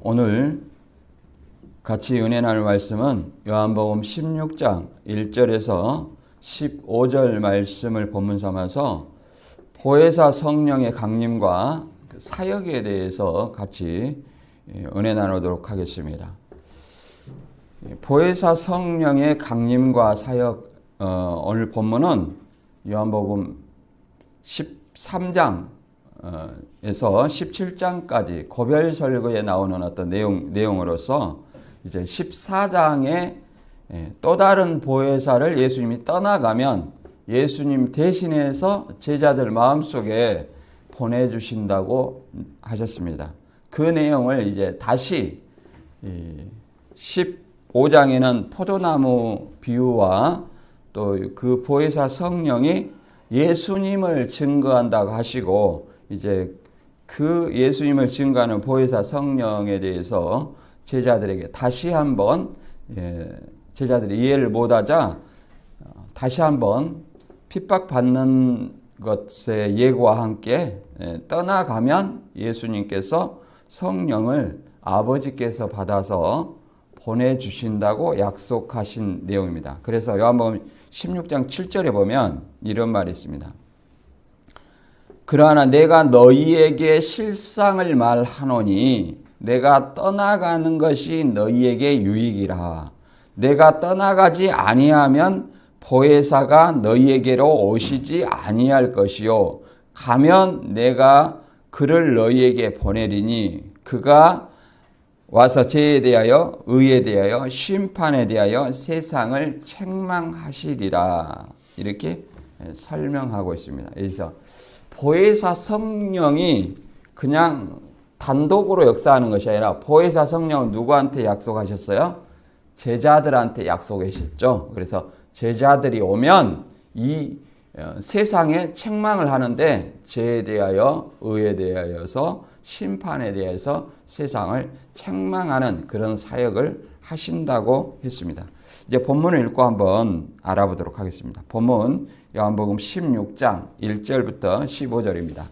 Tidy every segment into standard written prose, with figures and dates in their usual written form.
오늘 같이 은혜 나눌 말씀은 요한복음 16장 1절에서 15절 말씀을 본문 삼아서 보혜사 성령의 강림과 사역에 대해서 같이 은혜 나누도록 하겠습니다. 보혜사 성령의 강림과 사역, 오늘 본문은 요한복음 13장 에서 17장까지 고별 설교에 나오는 어떤 내용으로서 이제 14장에 또 다른 보혜사를 예수님이 떠나가면 예수님 대신해서 제자들 마음속에 보내주신다고 하셨습니다. 그 내용을 이제 다시 15장에는 포도나무 비유와 또 그 보혜사 성령이 예수님을 증거한다고 하시고 이제 그 예수님을 증거하는 보혜사 성령에 대해서 제자들에게 다시 한번 제자들이 이해를 못하자 다시 한번 핍박받는 것의 예고와 함께 떠나가면 예수님께서 성령을 아버지께서 받아서 보내주신다고 약속하신 내용입니다. 그래서 요한복음 16장 7절에 보면 이런 말이 있습니다. 그러나 내가 너희에게 실상을 말하노니 내가 떠나가는 것이 너희에게 유익이라. 내가 떠나가지 아니하면 보혜사가 너희에게로 오시지 아니할 것이요 가면 내가 그를 너희에게 보내리니 그가 와서 죄에 대하여 의에 대하여 심판에 대하여 세상을 책망하시리라. 이렇게 설명하고 있습니다. 그래서 보혜사 성령이 그냥 단독으로 역사하는 것이 아니라 보혜사 성령은 누구한테 약속하셨어요? 제자들한테 약속하셨죠. 그래서 제자들이 오면 이 세상에 책망을 하는데 죄에 대하여 의에 대하여서 심판에 대해서 세상을 책망하는 그런 사역을 하신다고 했습니다. 이제 본문을 읽고 한번 알아보도록 하겠습니다. 본문 요한복음 16장 1절부터 15절입니다.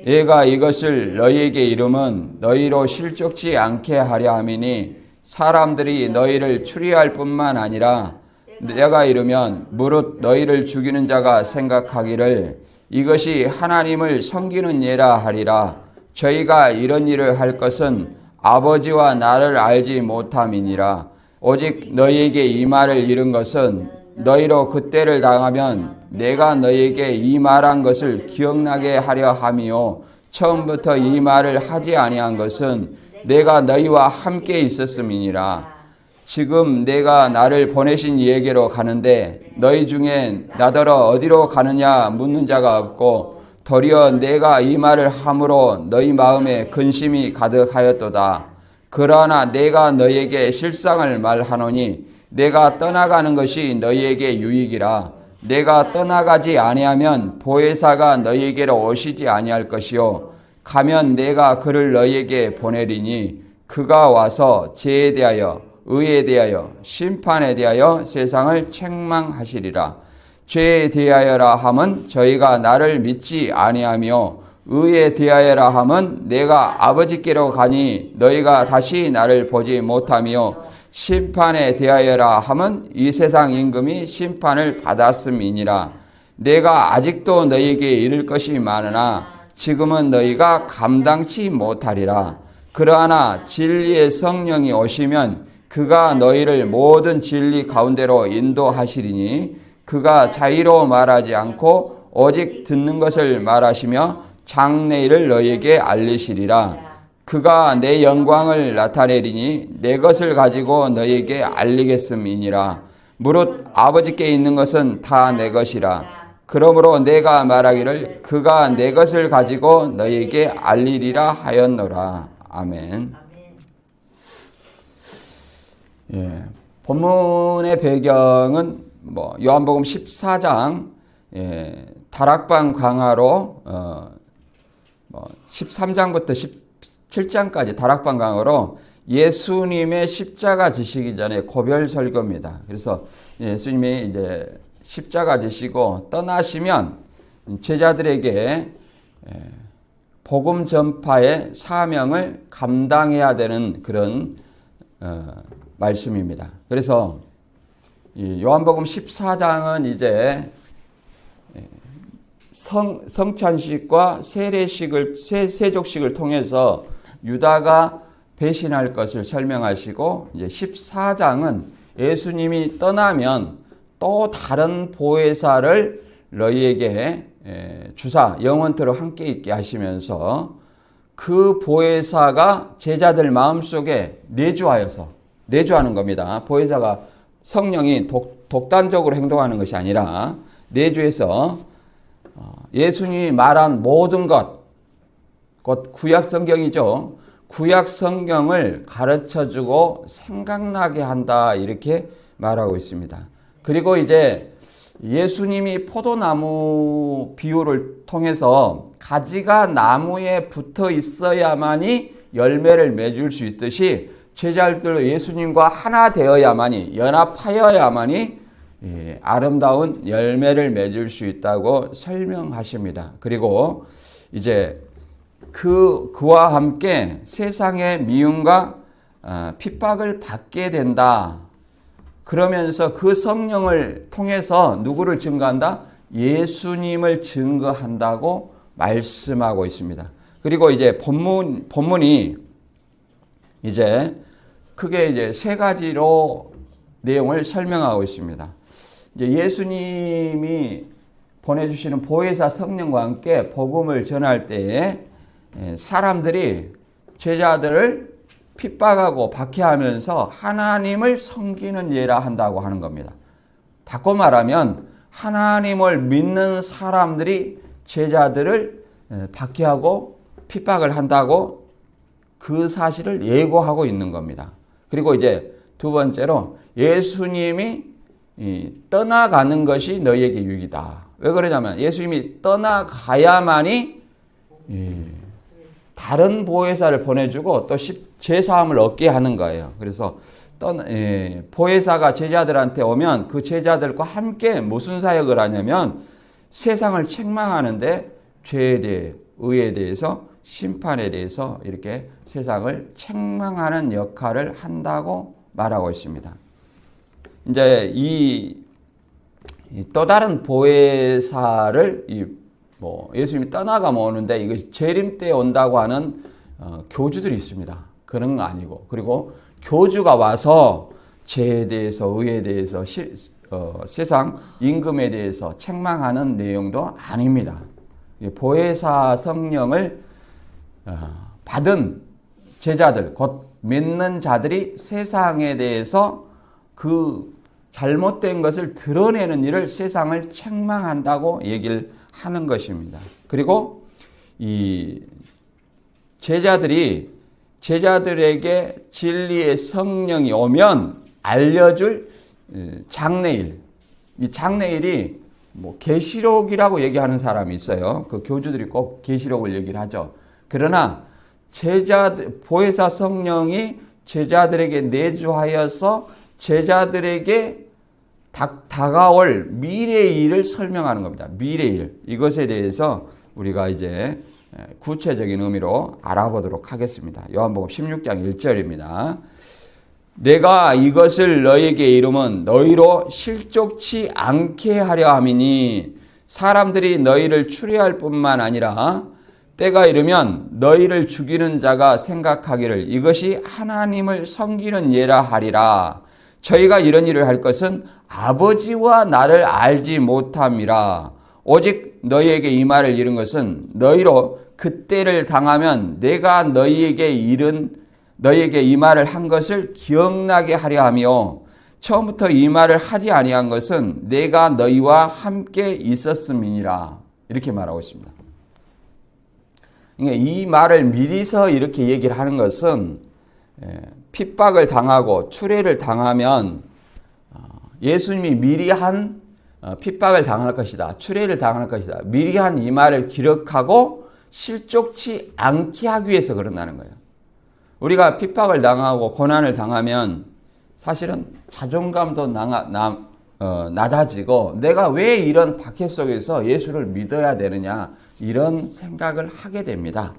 얘가 이것을 너희에게 이름은 너희로 실족지 않게 하려 함이니 사람들이 너희를 추리할 뿐만 아니라 내가 이르면 무릇 너희를 죽이는 자가 생각하기를 이것이 하나님을 섬기는 예라 하리라. 저희가 이런 일을 할 것은 아버지와 나를 알지 못함이니라. 오직 너희에게 이 말을 이른 것은 너희로 그때를 당하면 내가 너희에게 이 말한 것을 기억나게 하려 함이요 처음부터 이 말을 하지 아니한 것은 내가 너희와 함께 있었음이니라. 지금 내가 나를 보내신 이에게로 가는데 너희 중에 나더러 어디로 가느냐 묻는 자가 없고 도리어 내가 이 말을 함으로 너희 마음에 근심이 가득하였도다. 그러나 내가 너희에게 실상을 말하노니 내가 떠나가는 것이 너희에게 유익이라. 내가 떠나가지 아니하면 보혜사가 너희에게로 오시지 아니할 것이요 가면 내가 그를 너희에게 보내리니 그가 와서 죄에 대하여 의에 대하여 심판에 대하여 세상을 책망하시리라. 죄에 대하여라 함은 저희가 나를 믿지 아니하며 의에 대하여라 함은 내가 아버지께로 가니 너희가 다시 나를 보지 못하며 심판에 대하여라 함은 이 세상 임금이 심판을 받았음이니라. 내가 아직도 너희에게 이를 것이 많으나 지금은 너희가 감당치 못하리라. 그러나 진리의 성령이 오시면 그가 너희를 모든 진리 가운데로 인도하시리니 그가 자의로 말하지 않고 오직 듣는 것을 말하시며 장래일을 너희에게 알리시리라. 그가 내 영광을 나타내리니 내 것을 가지고 너희에게 알리겠음이니라. 무릇 아버지께 있는 것은 다 내 것이라. 그러므로 내가 말하기를 그가 내 것을 가지고 너희에게 알리리라 하였노라. 아멘. 본문의 배경은 요한복음 14장 다락방 강화로 13장부터 17장까지 다락방 강화로 예수님의 십자가 지시기 전에 고별 설교입니다. 그래서 예수님이 이제 십자가 지시고 떠나시면 제자들에게 복음 전파의 사명을 감당해야 되는 그런 말씀입니다. 그래서 이 요한복음 14장은 이제 성찬식과 세족식을 통해서 유다가 배신할 것을 설명하시고, 이제 14장은 예수님이 떠나면 또 다른 보혜사를 너희에게 주사 영원토록 함께 있게 하시면서 그 보혜사가 제자들 마음속에 내주하는 겁니다. 보혜사가 성령이 독단적으로 행동하는 것이 아니라 내주해서 예수님이 말한 모든 것, 곧 구약 성경이죠. 구약 성경을 가르쳐주고 생각나게 한다, 이렇게 말하고 있습니다. 그리고 이제 예수님이 포도나무 비유를 통해서 가지가 나무에 붙어 있어야만이 열매를 맺을 수 있듯이 제자들도 예수님과 하나 되어야만이, 연합하여야만이 아름다운 열매를 맺을 수 있다고 설명하십니다. 그리고 이제 그와 함께 세상의 미움과 핍박을 받게 된다. 그러면서 그 성령을 통해서 누구를 증거한다? 예수님을 증거한다고 말씀하고 있습니다. 그리고 이제 본문이 이제 크게 이제 세 가지로 내용을 설명하고 있습니다. 이제 예수님이 보내주시는 보혜사 성령과 함께 복음을 전할 때에 사람들이 제자들을 핍박하고 박해하면서 하나님을 섬기는 예라 한다고 하는 겁니다. 바꿔 말하면 하나님을 믿는 사람들이 제자들을 박해하고 핍박을 한다고 그 사실을 예고하고 있는 겁니다. 그리고 이제 두 번째로 예수님이 떠나가는 것이 너희에게 유익이다. 왜 그러냐면 예수님이 떠나가야만이 다른 보혜사를 보내주고 또 제사함을 얻게 하는 거예요. 그래서 보혜사가 제자들한테 오면 그 제자들과 함께 무슨 사역을 하냐면 세상을 책망하는데 죄에 대해, 의에 대해서, 심판에 대해서 이렇게 세상을 책망하는 역할을 한다고 말하고 있습니다. 이제 이 또 다른 보혜사를 예수님이 떠나가면 오는데 이것이 재림 때 온다고 하는 교주들이 있습니다. 그런 거 아니고, 그리고 교주가 와서 죄에 대해서, 의에 대해서, 세상 임금에 대해서 책망하는 내용도 아닙니다. 보혜사 성령을 받은 제자들, 곧 믿는 자들이 세상에 대해서 그 잘못된 것을 드러내는 일을 세상을 책망한다고 얘기를 하는 것입니다. 그리고 이 제자들에게 진리의 성령이 오면 알려줄 장래일, 이 장래일이 계시록이라고 얘기하는 사람이 있어요. 그 교주들이 꼭 계시록을 얘기를 하죠. 그러나 보혜사 성령이 제자들에게 내주하여서 제자들에게 다가올 미래의 일을 설명하는 겁니다. 미래의 일. 이것에 대해서 우리가 이제 구체적인 의미로 알아보도록 하겠습니다. 요한복음 16장 1절입니다. 내가 이것을 너희에게 이름은 너희로 실족치 않게 하려 함이니 사람들이 너희를 추리할 뿐만 아니라 때가 이르면 너희를 죽이는 자가 생각하기를 이것이 하나님을 섬기는 예라 하리라. 저희가 이런 일을 할 것은 아버지와 나를 알지 못함이라. 오직 너희에게 이 말을 이른 것은 너희로 그때를 당하면 내가 너희에게 이 말을 한 것을 기억나게 하려 하며 처음부터 이 말을 하지 아니한 것은 내가 너희와 함께 있었음이니라. 이렇게 말하고 있습니다. 그러니까 이 말을 미리서 이렇게 얘기를 하는 것은 핍박을 당하고 추례를 당하면 예수님이 미리 한 핍박을 당할 것이다. 추례를 당할 것이다. 미리 한 이 말을 기록하고 실족치 않게 하기 위해서 그런다는 거예요. 우리가 핍박을 당하고 고난을 당하면 사실은 자존감도 낮아지고 내가 왜 이런 박해 속에서 예수를 믿어야 되느냐 이런 생각을 하게 됩니다.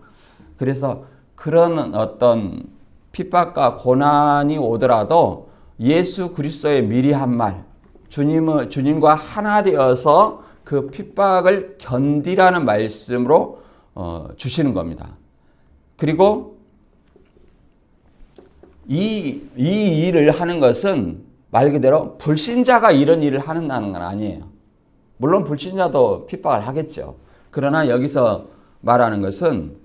그래서 그런 어떤 핍박과 고난이 오더라도 예수 그리스도의 미리 한 말, 주님과 하나 되어서 그 핍박을 견디라는 말씀으로 주시는 겁니다. 그리고 이 일을 하는 것은 말 그대로 불신자가 이런 일을 하는 건 아니에요. 물론 불신자도 핍박을 하겠죠. 그러나 여기서 말하는 것은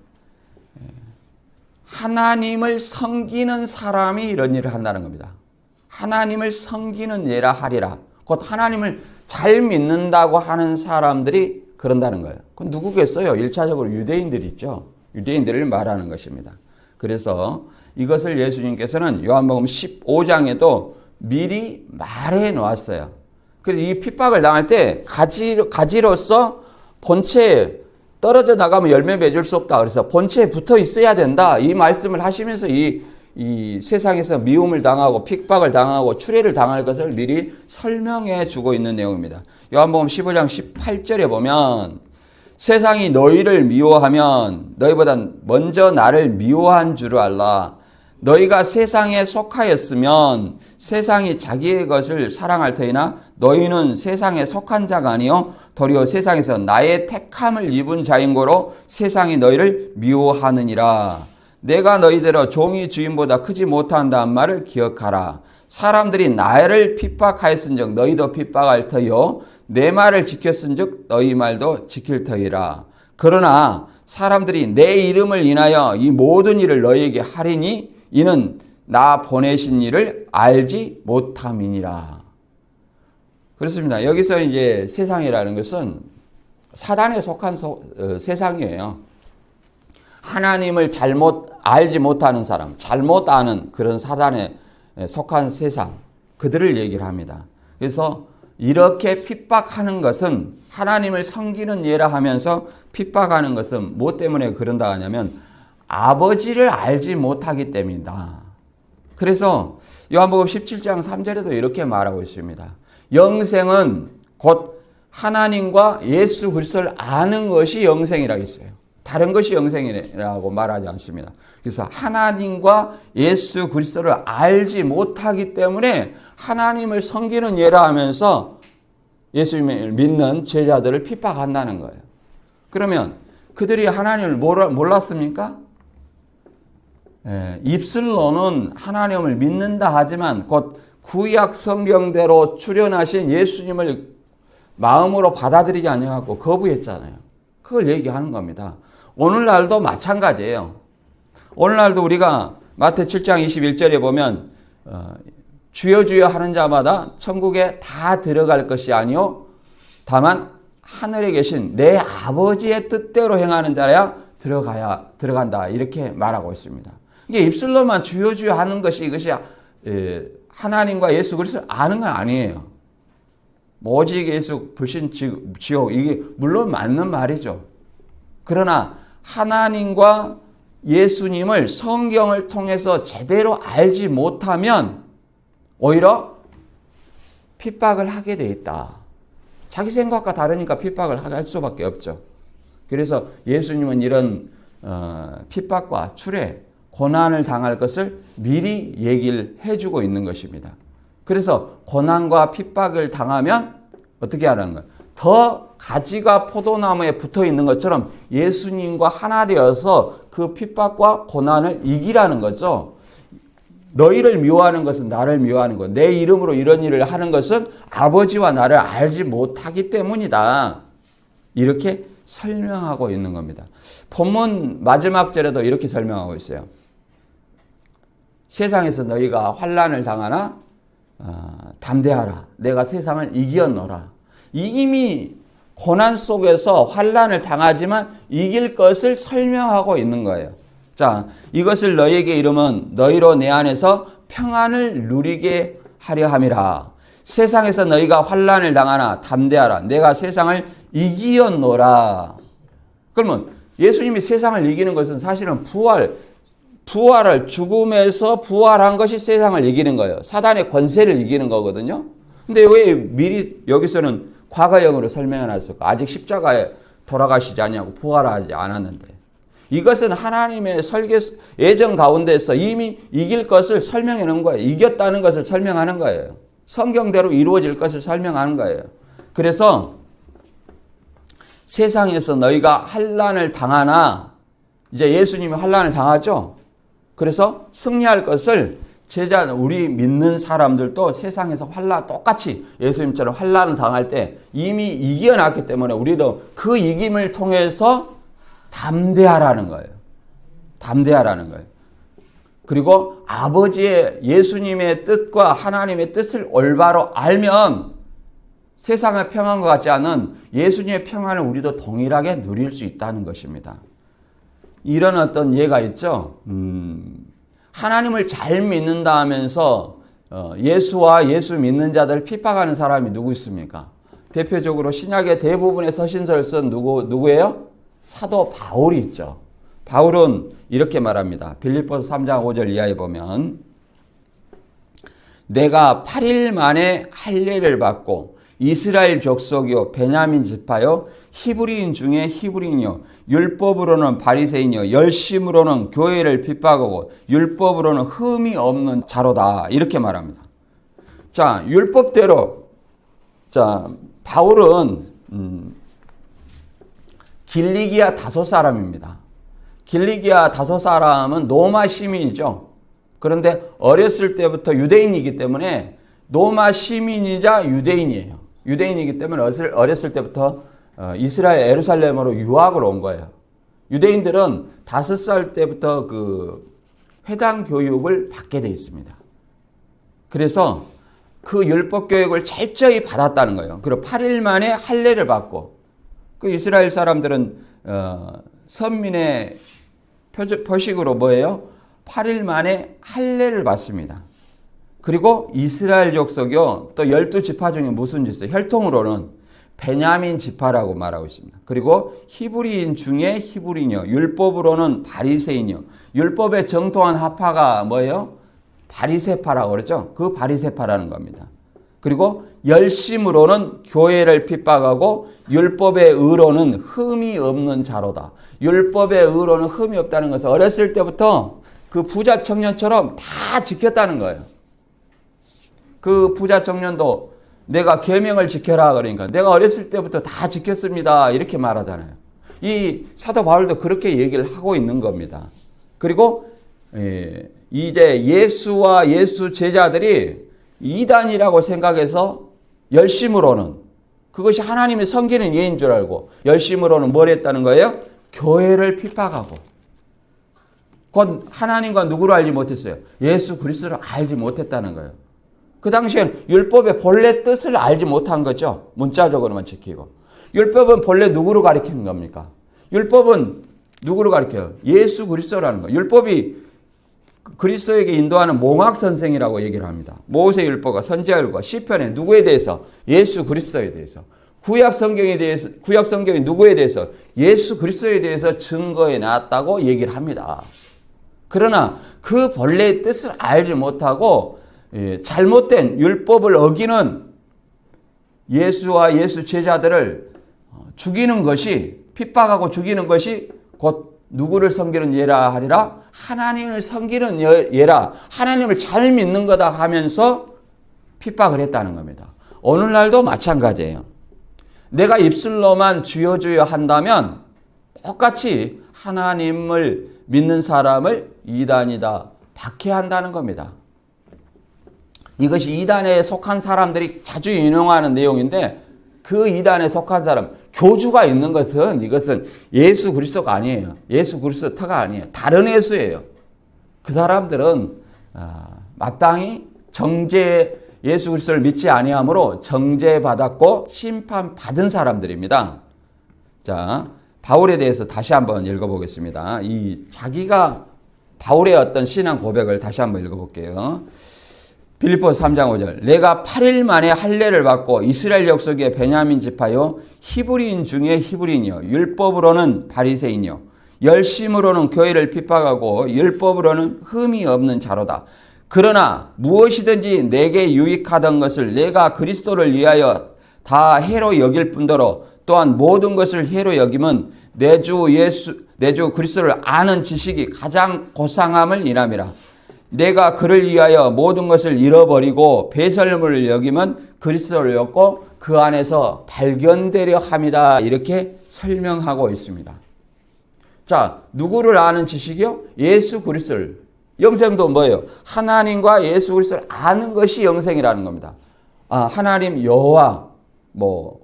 하나님을 섬기는 사람이 이런 일을 한다는 겁니다. 하나님을 섬기는 예라 하리라. 곧 하나님을 잘 믿는다고 하는 사람들이 그런다는 거예요. 그건 누구겠어요? 1차적으로 유대인들이 있죠. 유대인들을 말하는 것입니다. 그래서 이것을 예수님께서는 요한복음 15장에도 미리 말해 놓았어요. 그래서 이 핍박을 당할 때 가지로서 본체에 떨어져 나가면 열매 맺을 수 없다. 그래서 본체에 붙어 있어야 된다. 이 말씀을 하시면서 이 세상에서 미움을 당하고 핍박을 당하고 추례를 당할 것을 미리 설명해 주고 있는 내용입니다. 요한복음 15장 18절에 보면 세상이 너희를 미워하면 너희보다 먼저 나를 미워한 줄 알라. 너희가 세상에 속하였으면 세상이 자기의 것을 사랑할 터이나 너희는 세상에 속한 자가 아니요 도리어 세상에서 나의 택함을 입은 자인고로 세상이 너희를 미워하느니라. 내가 너희대로 종이 주인보다 크지 못한다는 말을 기억하라. 사람들이 나를 핍박하였은즉 너희도 핍박할 터이요 내 말을 지켰은즉 너희 말도 지킬 터이라. 그러나 사람들이 내 이름을 인하여 이 모든 일을 너희에게 하리니 이는 나 보내신 일을 알지 못함이니라. 그렇습니다. 여기서 이제 세상이라는 것은 사단에 속한 세상이에요. 하나님을 잘못 알지 못하는 사람, 잘못 아는 그런 사단에 속한 세상, 그들을 얘기를 합니다. 그래서 이렇게 핍박하는 것은 하나님을 섬기는 예라 하면서 핍박하는 것은 무엇 때문에 그런다 하냐면 아버지를 알지 못하기 때문이다. 그래서 요한복음 17장 3절에도 이렇게 말하고 있습니다. 영생은 곧 하나님과 예수 그리스도를 아는 것이 영생이라고 했어요. 다른 것이 영생이라고 말하지 않습니다. 그래서 하나님과 예수 그리스도를 알지 못하기 때문에 하나님을 섬기는 예라 하면서 예수님을 믿는 제자들을 핍박한다는 거예요. 그러면 그들이 하나님을 몰랐습니까? 입술로는 하나님을 믿는다 하지만 곧 구약 성경대로 출현하신 예수님을 마음으로 받아들이지 아니하고 거부했잖아요. 그걸 얘기하는 겁니다. 오늘날도 마찬가지예요. 오늘날도 우리가 마태 7장 21절에 보면 주여 주여 하는 자마다 천국에 다 들어갈 것이 아니요 다만 하늘에 계신 내 아버지의 뜻대로 행하는 자야 들어간다 이렇게 말하고 있습니다. 이게 입술로만 주여 주여 하는 것이 이것이 하나님과 예수 그리스도를 아는 건 아니에요. 오직 예수 불신 지옥 이게 물론 맞는 말이죠. 그러나 하나님과 예수님을 성경을 통해서 제대로 알지 못하면 오히려 핍박을 하게 돼 있다. 자기 생각과 다르니까 핍박을 할 수밖에 없죠. 그래서 예수님은 이런 핍박과 추례, 고난을 당할 것을 미리 얘기를 해주고 있는 것입니다. 그래서 고난과 핍박을 당하면 어떻게 하라는 거예요? 더 가지가 포도나무에 붙어 있는 것처럼 예수님과 하나 되어서 그 핍박과 고난을 이기라는 거죠. 너희를 미워하는 것은 나를 미워하는 것. 내 이름으로 이런 일을 하는 것은 아버지와 나를 알지 못하기 때문이다. 이렇게 설명하고 있는 겁니다. 본문 마지막 절에도 이렇게 설명하고 있어요. 세상에서 너희가 환난을 당하나 담대하라. 내가 세상을 이겼노라. 이미 고난 속에서 환난을 당하지만 이길 것을 설명하고 있는 거예요. 자, 이것을 너희에게 이르면 너희로 내 안에서 평안을 누리게 하려 함이라. 세상에서 너희가 환난을 당하나 담대하라. 내가 세상을 이기었노라. 그러면 예수님이 세상을 이기는 것은 사실은 부활을 죽음에서 부활한 것이 세상을 이기는 거예요. 사단의 권세를 이기는 거거든요. 근데 왜 미리 여기서는 과거형으로 설명해 놨을까? 아직 십자가에 돌아가시지 않냐고 부활하지 않았는데. 이것은 하나님의 설계 예정 가운데서 이미 이길 것을 설명해 놓은 거예요. 이겼다는 것을 설명하는 거예요. 성경대로 이루어질 것을 설명하는 거예요. 그래서 세상에서 너희가 환난을 당하나, 이제 예수님이 환난을 당하죠. 그래서 승리할 것을 우리 믿는 사람들도 세상에서 환난 똑같이 예수님처럼 환난을 당할 때 이미 이겨놨기 때문에 우리도 그 이김을 통해서 담대하라는 거예요. 담대하라는 거예요. 그리고 아버지의 예수님의 뜻과 하나님의 뜻을 올바로 알면 세상의 평안과 같지 않은 예수님의 평안을 우리도 동일하게 누릴 수 있다는 것입니다. 이런 어떤 예가 있죠. 하나님을 잘 믿는다 하면서 예수와 예수 믿는 자들 핍박하는 사람이 누구 있습니까? 대표적으로 신약의 대부분의 서신서를 쓴 누구예요? 사도 바울이 있죠. 바울은 이렇게 말합니다. 빌립보서 3장 5절 이하에 보면 내가 8일 만에 할례를 받고 이스라엘 족속이요 베냐민 지파요 히브리인 중에 히브리인이요 율법으로는 바리새인이요 열심으로는 교회를 핍박하고 율법으로는 흠이 없는 자로다 이렇게 말합니다. 자, 율법대로 바울은 길리기아 다소 사람입니다. 길리기아 다소 사람은 로마 시민이죠. 그런데 어렸을 때부터 유대인이기 때문에 로마 시민이자 유대인이에요. 유대인이기 때문에 어렸을 때부터 이스라엘 예루살렘으로 유학을 온 거예요. 유대인들은 5살 때부터 그 회당 교육을 받게 돼 있습니다. 그래서 그 율법 교육을 철저히 받았다는 거예요. 그리고 8일 만에 할례를 받고 그 이스라엘 사람들은 선민의 표식으로 뭐예요? 8일 만에 할례를 받습니다. 그리고 이스라엘 족속이요. 또 12지파 중에 무슨 짓이요? 혈통으로는 베냐민 지파라고 말하고 있습니다. 그리고 히브리인 중에 히브리인이요. 율법으로는 바리새인이요. 율법에 정통한 하파가 뭐예요? 바리새파라고 그러죠. 그 바리새파라는 겁니다. 그리고 열심으로는 교회를 핍박하고 율법의 의로는 흠이 없는 자로다. 율법의 의로는 흠이 없다는 것은 어렸을 때부터 그 부자 청년처럼 다 지켰다는 거예요. 그 부자 청년도 내가 계명을 지켜라 그러니까 내가 어렸을 때부터 다 지켰습니다 이렇게 말하잖아요. 이 사도 바울도 그렇게 얘기를 하고 있는 겁니다. 그리고 이제 예수와 예수 제자들이 이단이라고 생각해서 열심으로는 그것이 하나님이 섬기는 예인 줄 알고 열심으로는 뭘 했다는 거예요? 교회를 핍박하고 곧 하나님과 누구를 알지 못했어요? 예수 그리스도를 알지 못했다는 거예요. 그 당시엔 율법의 본래 뜻을 알지 못한 거죠. 문자적으로만 지키고. 율법은 본래 누구를 가리키는 겁니까? 율법은 누구를 가리켜요? 예수 그리스도라는 거예요. 율법이 그리스도에게 인도하는 몽학 선생이라고 얘기를 합니다. 모세 율법과 선지자율과 시편에 누구에 대해서? 예수 그리스도에 대해서. 구약 성경이 누구에 대해서? 예수 그리스도에 대해서 증거해 놨다고 얘기를 합니다. 그러나 그 본래의 뜻을 알지 못하고 잘못된 율법을 어기는 예수와 예수 제자들을 죽이는 것이 핍박하고 죽이는 것이 곧 누구를 섬기는 예라 하리라? 하나님을 섬기는 예라. 하나님을 잘 믿는 거다 하면서 핍박을 했다는 겁니다. 오늘날도 마찬가지예요. 내가 입술로만 주여 주여 한다면 똑같이 하나님을 믿는 사람을 이단이다 박해한다는 겁니다. 이것이 이단에 속한 사람들이 자주 인용하는 내용인데 그 이단에 속한 사람, 교주가 있는 것은 이것은 예수 그리스도가 아니에요. 예수 그리스도 터가 아니에요. 다른 예수예요. 그 사람들은 마땅히 예수 그리스도를 믿지 아니함으로 정죄받았고 심판받은 사람들입니다. 자, 바울에 대해서 다시 한번 읽어보겠습니다. 자기가 바울의 어떤 신앙 고백을 다시 한번 읽어볼게요. 빌립보서 3장 5절 내가 8일 만에 할례를 받고 이스라엘 족속의 베냐민 지파요 히브리인 중에 히브리인이요 율법으로는 바리새인이요 열심으로는 교회를 핍박하고 율법으로는 흠이 없는 자로다. 그러나 무엇이든지 내게 유익하던 것을 내가 그리스도를 위하여 다 해로 여길 뿐더러 또한 모든 것을 해로 여김은 내 주 그리스도를 아는 지식이 가장 고상함을 인함이라. 내가 그를 위하여 모든 것을 잃어버리고 배설물을 여기면 그리스도를 얻고 그 안에서 발견되려 함이다. 이렇게 설명하고 있습니다. 자, 누구를 아는 지식이요? 예수 그리스도를. 영생도 뭐예요? 하나님과 예수 그리스도를 아는 것이 영생이라는 겁니다. 하나님 여호와,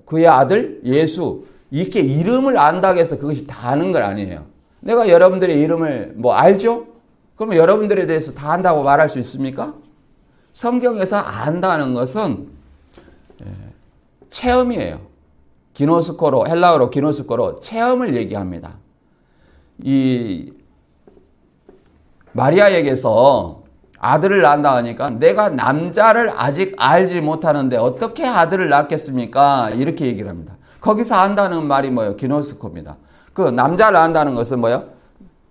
그의 아들 예수, 이렇게 이름을 안다고 해서 그것이 다 아는 건 아니에요. 내가 여러분들의 이름을 알죠? 그러면 여러분들에 대해서 다 안다고 말할 수 있습니까? 성경에서 안다는 것은 체험이에요. 기노스코로, 헬라어로 기노스코로 체험을 얘기합니다. 이 마리아에게서 아들을 낳는다 하니까 내가 남자를 아직 알지 못하는데 어떻게 아들을 낳겠습니까? 이렇게 얘기를 합니다. 거기서 안다는 말이 뭐예요? 기노스코입니다. 그 남자를 안다는 것은 뭐예요?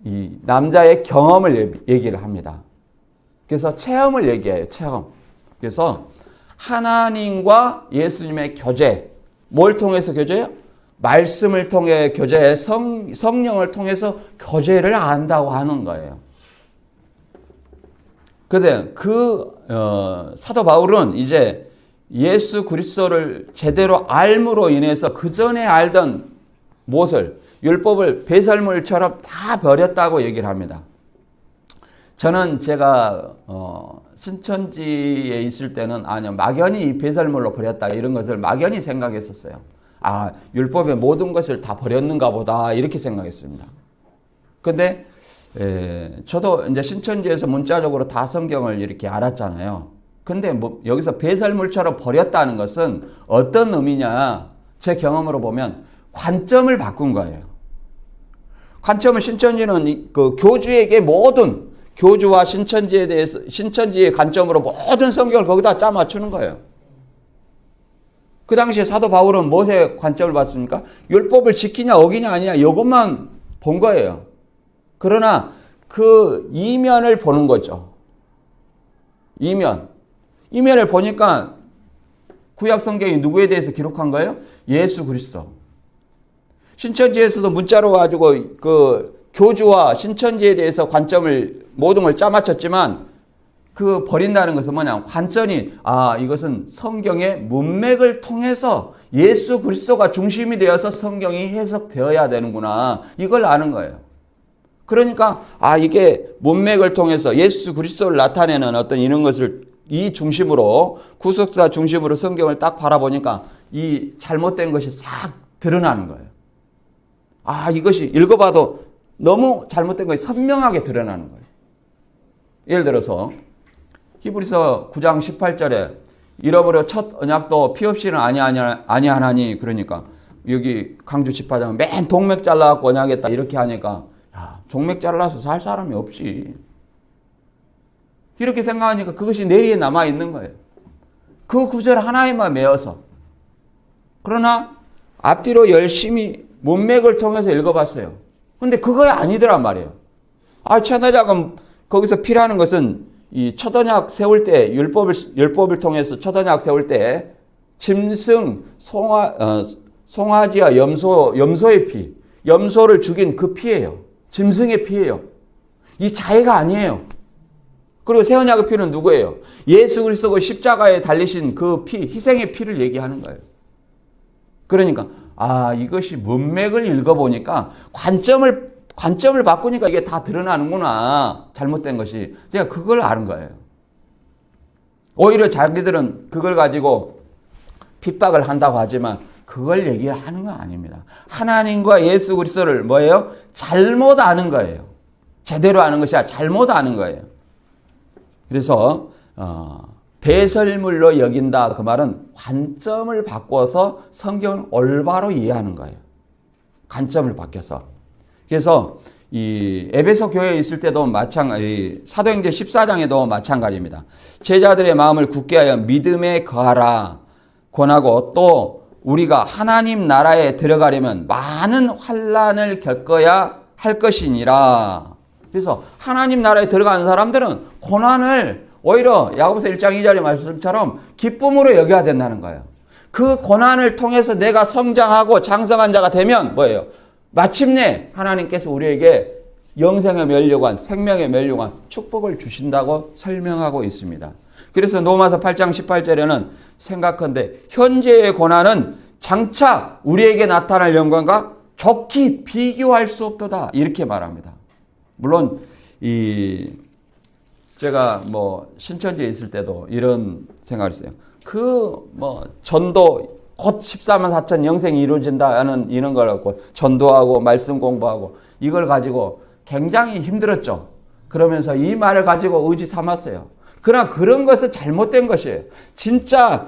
이 남자의 경험을 얘기를 합니다. 그래서 체험을 얘기해요. 체험. 그래서 하나님과 예수님의 교제. 뭘 통해서 교제요? 말씀을 통해 교제, 성령을 통해서 교제를 안다고 하는 거예요. 근데 사도 바울은 이제 예수 그리스도를 제대로 알므로 인해서 그 전에 알던 무엇을, 율법을 배설물처럼 다 버렸다고 얘기를 합니다. 저는 제가 신천지에 있을 때는 막연히 이 배설물로 버렸다 이런 것을 막연히 생각했었어요. 율법의 모든 것을 다 버렸는가 보다 이렇게 생각했습니다. 근데 저도 이제 신천지에서 문자적으로 다 성경을 이렇게 알았잖아요. 근데 여기서 배설물처럼 버렸다는 것은 어떤 의미냐? 제 경험으로 보면 관점을 바꾼 거예요. 관점을 신천지는 그 교주에게 모든 교주와 신천지에 대해서 신천지의 관점으로 모든 성경을 거기다 짜 맞추는 거예요. 그 당시에 사도 바울은 무엇에 관점을 봤습니까? 율법을 지키냐 어기냐 아니냐 이것만 본 거예요. 그러나 그 이면을 보는 거죠. 이면을 보니까 구약 성경이 누구에 대해서 기록한 거예요? 예수 그리스도. 신천지에서도 문자로 가지고 그 교주와 신천지에 대해서 관점을 모든 걸 짜맞췄지만 그 버린다는 것은 뭐냐? 관점이 이것은 성경의 문맥을 통해서 예수 그리스도가 중심이 되어서 성경이 해석되어야 되는구나. 이걸 아는 거예요. 그러니까 이게 문맥을 통해서 예수 그리스도를 나타내는 어떤 이런 것을 이 중심으로 구속사 중심으로 성경을 딱 바라보니까 이 잘못된 것이 싹 드러나는 거예요. 이것이 읽어봐도 너무 잘못된 것이 선명하게 드러나는 거예요. 예를 들어서 히브리서 9장 18절에 잃어버려 첫 언약도 피 없이는 아니하나니 그러니까 여기 강주 집화장은 맨 동맥 잘라갖고 언약했다 이렇게 하니까 종맥 잘라서 살 사람이 없지. 이렇게 생각하니까 그것이 내리에 남아있는 거예요. 그 구절 하나에만 매여서. 그러나 앞뒤로 열심히 문맥을 통해서 읽어봤어요. 근데 그거 아니더란 말이에요. 첫 언약은 거기서 피라는 것은 이 첫 언약 세울 때 율법을 통해서 첫 언약 세울 때 짐승, 송아지와 염소의 피, 염소를 죽인 그 피예요. 짐승의 피예요. 이 자해가 아니에요. 그리고 새 언약의 피는 누구예요? 예수 그리스도가 십자가에 달리신 그 피, 희생의 피를 얘기하는 거예요. 그러니까 이것이 문맥을 읽어보니까 관점을 바꾸니까 이게 다 드러나는구나. 잘못된 것이. 제가 그걸 아는 거예요. 오히려 자기들은 그걸 가지고 핍박을 한다고 하지만 그걸 얘기하는 건 아닙니다. 하나님과 예수 그리스도를 뭐예요? 잘못 아는 거예요. 제대로 아는 것이 아니라 잘못 아는 거예요. 그래서 배설물로 여긴다. 그 말은 관점을 바꿔서 성경을 올바로 이해하는 거예요. 관점을 바뀌어서. 그래서 이 에베소 교회에 있을 때도 사도행전 14장에도 마찬가지입니다. 제자들의 마음을 굳게 하여 믿음에 거하라 권하고 또 우리가 하나님 나라에 들어가려면 많은 환난을 겪어야 할 것이니라. 그래서 하나님 나라에 들어가는 사람들은 고난을 오히려 야고보서 1장 2절의 말씀처럼 기쁨으로 여겨야 된다는 거예요. 그 고난을 통해서 내가 성장하고 장성한 자가 되면 뭐예요? 마침내 하나님께서 우리에게 영생의 면류관, 생명의 면류관, 축복을 주신다고 설명하고 있습니다. 그래서 로마서 8장 18절에는 생각한데 현재의 고난은 장차 우리에게 나타날 영광과 좋게 비교할 수 없도다. 이렇게 말합니다. 물론 제가 신천지에 있을 때도 이런 생각을 했어요. 전도 곧 14만 4천 영생이 이루어진다는 이런 걸 갖고 전도하고 말씀 공부하고 이걸 가지고 굉장히 힘들었죠. 그러면서 이 말을 가지고 의지 삼았어요. 그러나 그런 것은 잘못된 것이에요. 진짜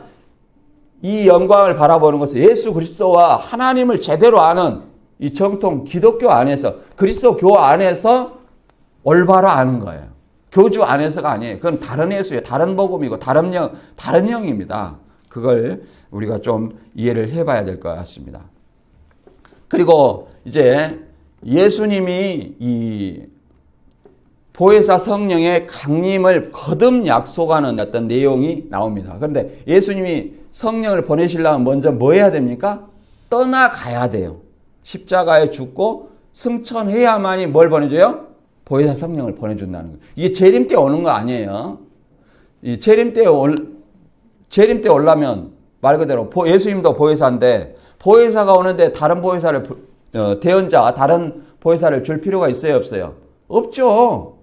이 영광을 바라보는 것은 예수 그리스도와 하나님을 제대로 아는 이 정통 기독교 안에서, 그리스도 교 안에서 올바로 아는 거예요. 교주 안에서가 아니에요. 그건 다른 예수예요. 다른 복음이고 다른 영입니다. 그걸 우리가 좀 이해를 해봐야 될 것 같습니다. 그리고 이제 예수님이 이 보혜사 성령의 강림을 거듭 약속하는 어떤 내용이 나옵니다. 그런데 예수님이 성령을 보내시려면 먼저 뭐 해야 됩니까? 떠나가야 돼요. 십자가에 죽고 승천해야만이 뭘 보내줘요? 보혜사 성령을 보내준다는 거예요. 이게 재림 때 오는 거 아니에요. 이 재림 때 오려면 말 그대로 예수님도 보혜사인데 보혜사가 오는데 다른 보혜사를 대언자 다른 보혜사를 줄 필요가 있어요, 없어요? 없죠.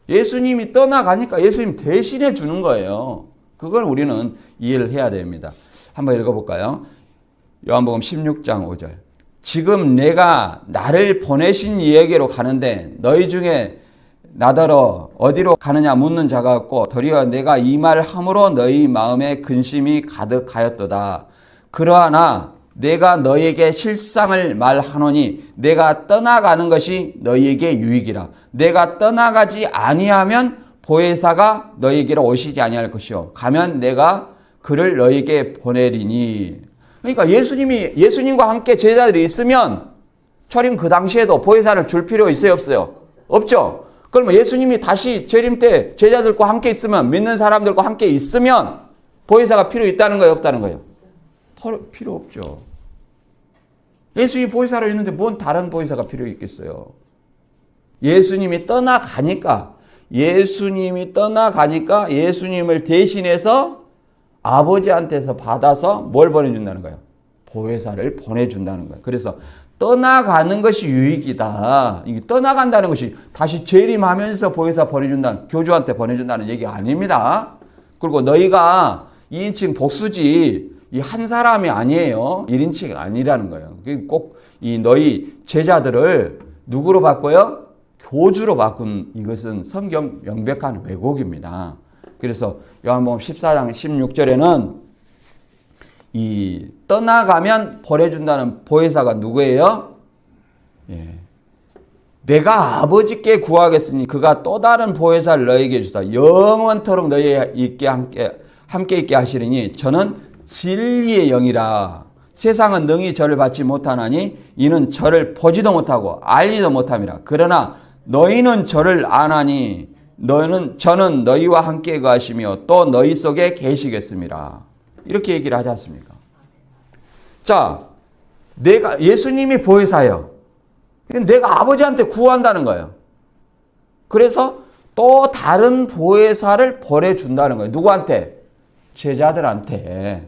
예수님이 떠나가니까 예수님 대신해 주는 거예요. 그걸 우리는 이해를 해야 됩니다. 한번 읽어볼까요? 요한복음 16장 5절. 지금 내가 나를 보내신 이에게로 가는데 너희 중에 나더러 어디로 가느냐 묻는 자가 없고 도리어 내가 이 말 함으로 너희 마음에 근심이 가득하였도다. 그러하나 내가 너희에게 실상을 말하노니 내가 떠나가는 것이 너희에게 유익이라. 내가 떠나가지 아니하면 보혜사가 너희에게로 오시지 아니할 것이요 가면 내가 그를 너희에게 보내리니. 그러니까 예수님과 함께 제자들이 있으면 초림 그 당시에도 보혜사를 줄 필요 있어요, 없어요? 없죠. 그러면 예수님이 다시 재림 때 제자들과 함께 있으면, 믿는 사람들과 함께 있으면 보혜사가 필요 있다는 거예요, 없다는 거예요? 필요 없죠. 예수님이 보혜사로 있는데 뭔 다른 보혜사가 필요 있겠어요? 예수님이 떠나가니까 예수님을 대신해서 아버지한테서 받아서 뭘 보내준다는 거예요? 보혜사를 보내준다는 거예요. 그래서 떠나가는 것이 유익이다. 이게 떠나간다는 것이 다시 재림하면서 보혜사 보내준다는, 교주한테 보내준다는 얘기가 아닙니다. 그리고 너희가 2인칭 복수지 이 한 사람이 아니에요. 1인칭이 아니라는 거예요. 꼭 이 너희 제자들을 누구로 바꿔요? 교주로 바꾼, 이것은 성경 명백한 왜곡입니다. 그래서 요한복음 14장 16절에는 이 떠나가면 보내준다는 보혜사가 누구예요? 내가 아버지께 구하겠으니 그가 또 다른 보혜사를 너희에게 주사 영원토록 너희에 함께 있게 하시리니 저는 진리의 영이라. 세상은 능히 저를 받지 못하나니 이는 저를 보지도 못하고 알지도 못함이라. 그러나 너희는 저를 아나니 저는 너희와 함께 가시며 또 너희 속에 계시겠습니다. 이렇게 얘기를 하지 않습니까? 자, 예수님이 보혜사예요. 내가 아버지한테 구한다는 거예요. 그래서 또 다른 보혜사를 보내준다는 거예요. 누구한테? 제자들한테.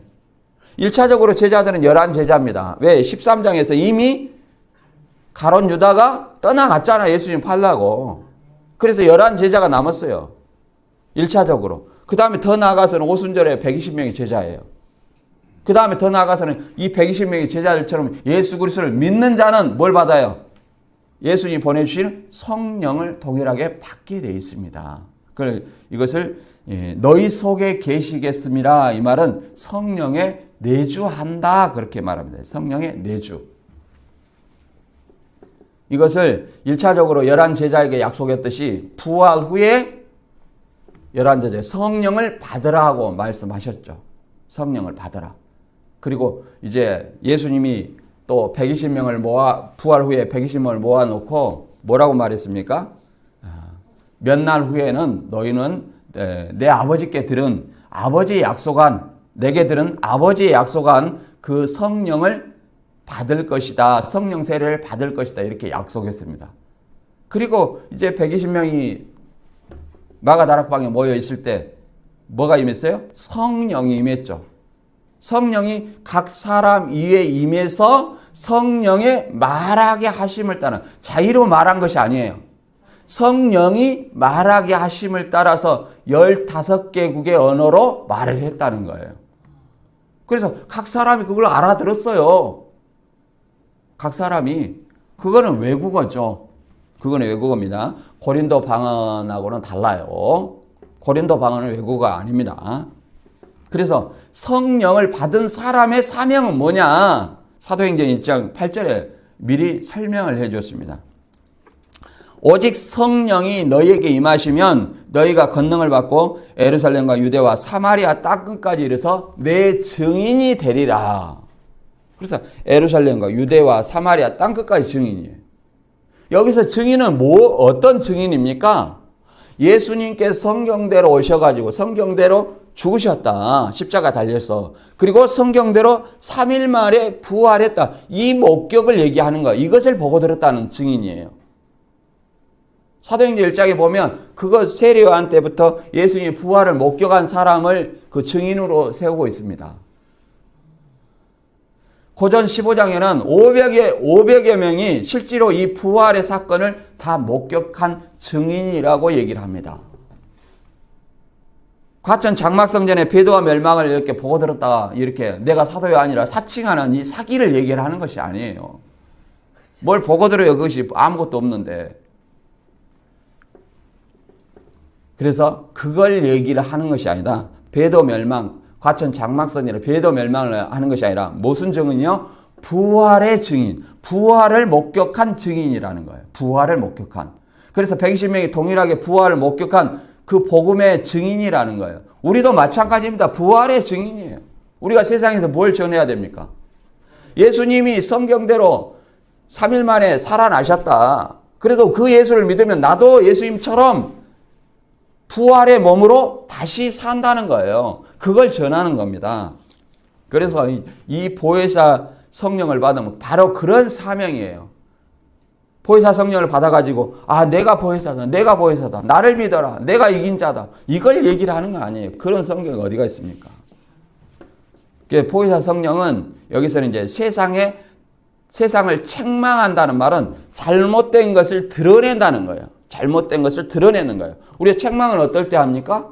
1차적으로 제자들은 11제자입니다. 왜? 13장에서 이미 가론 유다가 떠나갔잖아. 예수님 팔라고. 그래서 11제자가 남았어요. 1차적으로. 그 다음에 더 나아가서는 오순절에 120명의 제자예요. 그 다음에 더 나아가서는 이 120명의 제자들처럼 예수 그리스도를 믿는 자는 뭘 받아요? 예수님이 보내주신 성령을 동일하게 받게 되어 있습니다. 이것을 너희 속에 계시겠습니다. 이 말은 성령의 내주한다. 그렇게 말합니다. 성령의 내주. 이것을 1차적으로 11제자에게 약속했듯이 부활 후에 11제자 성령을 받으라고 말씀하셨죠. 성령을 받으라. 그리고 이제 예수님이 또 120명을 부활 후에 120명을 모아놓고 뭐라고 말했습니까? 몇 날 후에는 너희는 내 아버지께 들은 아버지의 약속한 내게 들은 아버지의 약속한 그 성령을 받을 것이다. 성령 세례를 받을 것이다. 이렇게 약속했습니다. 그리고 이제 120명이 마가다락방에 모여 있을 때 뭐가 임했어요? 성령이 임했죠. 성령이 각 사람 위에 임해서 성령의 말하게 하심을 따라 자의로 말한 것이 아니에요. 성령이 말하게 하심을 따라서 15개국의 언어로 말을 했다는 거예요. 그래서 각 사람이 그걸 알아들었어요. 각 사람이. 그거는 외국어죠. 그거는 외국어입니다. 고린도 방언하고는 달라요. 고린도 방언은 외국어가 아닙니다. 그래서 성령을 받은 사람의 사명은 뭐냐? 사도행전 1장 8절에 미리 설명을 해줬습니다. 오직 성령이 너희에게 임하시면 너희가 권능을 받고 예루살렘과 유대와 사마리아 땅끝까지 이르러서 내 증인이 되리라. 그래서 예루살렘과 유대와 사마리아 땅끝까지 증인이에요. 여기서 증인은 어떤 증인입니까? 예수님께서 성경대로 오셔가지고 성경대로 죽으셨다. 십자가 달려서. 그리고 성경대로 3일 만에 부활했다. 이 목격을 얘기하는 거예요. 이것을 보고 들었다는 증인이에요. 사도행전 1장에 보면 그것 세례요한 때부터 예수님의 부활을 목격한 사람을 그 증인으로 세우고 있습니다. 고전 15장에는 500여 명이 실제로 이 부활의 사건을 다 목격한 증인이라고 얘기를 합니다. 과천 장막성전에 베드로와 멸망을 이렇게 보고 들었다 이렇게 내가 사도가 아니라 사칭하는 이 사기를 얘기를 하는 것이 아니에요. 뭘 보고 들어요? 그것이 아무것도 없는데. 그래서 그걸 얘기를 하는 것이 아니다. 베드로 멸망, 과천 장막성전에 베드로 멸망을 하는 것이 아니라 무슨 증인이요? 부활의 증인, 부활을 목격한 증인이라는 거예요. 부활을 목격한. 그래서 120명이 동일하게 부활을 목격한 그 복음의 증인이라는 거예요. 우리도 마찬가지입니다. 부활의 증인이에요. 우리가 세상에서 뭘 전해야 됩니까? 예수님이 성경대로 3일 만에 살아나셨다. 그래도 그 예수를 믿으면 나도 예수님처럼 부활의 몸으로 다시 산다는 거예요. 그걸 전하는 겁니다. 그래서 이 보혜사 성령을 받으면 바로 그런 사명이에요. 보혜사 성령을 받아가지고 내가 보혜사다. 내가 보혜사다. 나를 믿어라. 내가 이긴 자다. 이걸 얘기를 하는 거 아니에요. 그런 성경이 어디가 있습니까? 보혜사 성령은 여기서는 이제 세상을 책망한다는 말은 잘못된 것을 드러낸다는 거예요. 잘못된 것을 드러내는 거예요. 우리가 책망을 어떨 때 합니까?